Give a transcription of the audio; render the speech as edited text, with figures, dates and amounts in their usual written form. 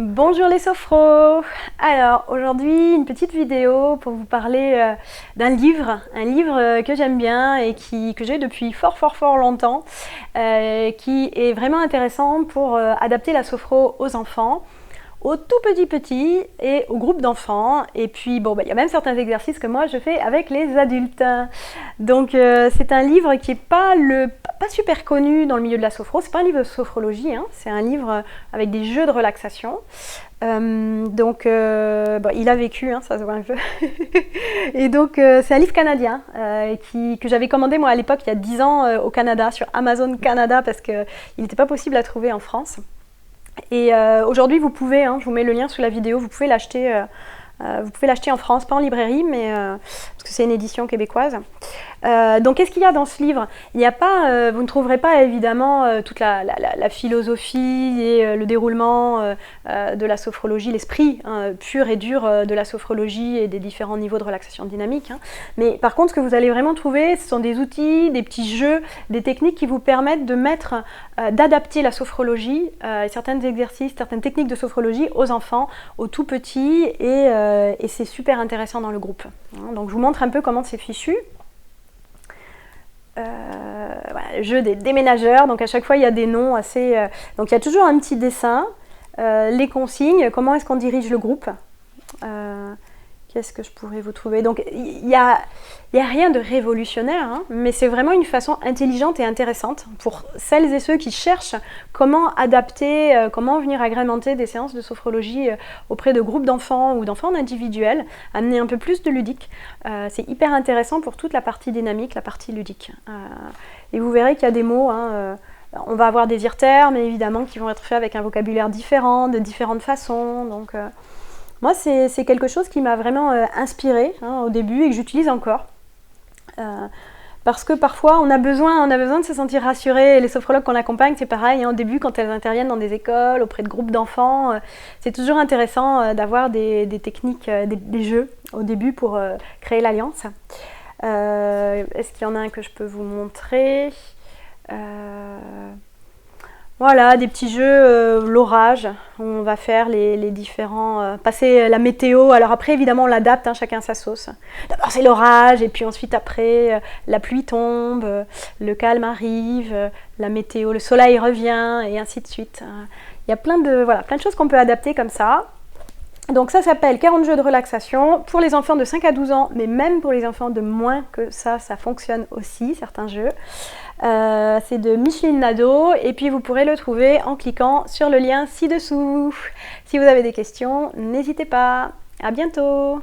Bonjour les sophros. Alors aujourd'hui une petite vidéo pour vous parler d'un livre, que j'aime bien et que j'ai depuis fort longtemps, qui est vraiment intéressant pour adapter la sophro aux enfants, aux tout petits et aux groupes d'enfants. Et puis bon, il y a même certains exercices que moi je fais avec les adultes. Donc c'est un livre qui n'est pas super connu dans le milieu de la sophro. C'est pas un livre de sophrologie, hein. C'est un livre avec des jeux de relaxation. Il a vécu, hein, ça se voit un peu. Et donc c'est un livre canadien que j'avais commandé moi à l'époque il y a 10 ans au Canada sur Amazon Canada parce qu'il n'était pas possible à trouver en France. Et aujourd'hui vous pouvez, hein, je vous mets le lien sous la vidéo, vous pouvez l'acheter en France, pas en librairie, mais parce que c'est une édition québécoise. Donc qu'est-ce qu'il y a dans ce livre? Il n'y a pas, vous ne trouverez pas évidemment toute la philosophie et le déroulement de la sophrologie, l'esprit pur et dur de la sophrologie et des différents niveaux de relaxation dynamique. Hein. Mais par contre, ce que vous allez vraiment trouver, ce sont des outils, des petits jeux, des techniques qui vous permettent d'adapter la sophrologie, certains exercices, certaines techniques de sophrologie aux enfants, aux tout petits, et c'est super intéressant dans le groupe. Hein. Donc je vous montre un peu comment c'est fichu. Voilà, le jeu des déménageurs, donc à chaque fois il y a des noms assez... donc il y a toujours un petit dessin, les consignes, comment est-ce qu'on dirige le groupe, qu'est-ce que je pourrais vous trouver. Donc il y a rien de révolutionnaire, hein, mais c'est vraiment une façon intelligente et intéressante pour celles et ceux qui cherchent comment adapter, comment venir agrémenter des séances de sophrologie auprès de groupes d'enfants ou d'enfants individuels, amener un peu plus de ludique. C'est hyper intéressant pour toute la partie dynamique, la partie ludique. Et vous verrez qu'il y a des mots, hein, on va avoir des termes évidemment qui vont être faits avec un vocabulaire différent, de différentes façons. Donc moi c'est quelque chose qui m'a vraiment inspirée, hein, au début et que j'utilise encore. Parce que parfois on a besoin de se sentir rassuré. Les sophrologues qu'on accompagne, c'est pareil, hein, au début quand elles interviennent dans des écoles, auprès de groupes d'enfants, c'est toujours intéressant d'avoir des techniques, des jeux au début pour créer l'alliance. Est-ce qu'il y en a un que je peux vous montrer? Voilà, des petits jeux, l'orage, où on va faire les différents... passer la météo, alors après évidemment on l'adapte, hein, chacun sa sauce. D'abord c'est l'orage, et puis ensuite après la pluie tombe, le calme arrive, la météo, le soleil revient, et ainsi de suite. Il y a plein de choses qu'on peut adapter comme ça. Donc ça s'appelle 40 jeux de relaxation pour les enfants de 5 à 12 ans, mais même pour les enfants de moins que ça fonctionne aussi, certains jeux. C'est de Micheline Nadeau et puis vous pourrez le trouver en cliquant sur le lien ci-dessous. Si vous avez des questions, n'hésitez pas. À bientôt!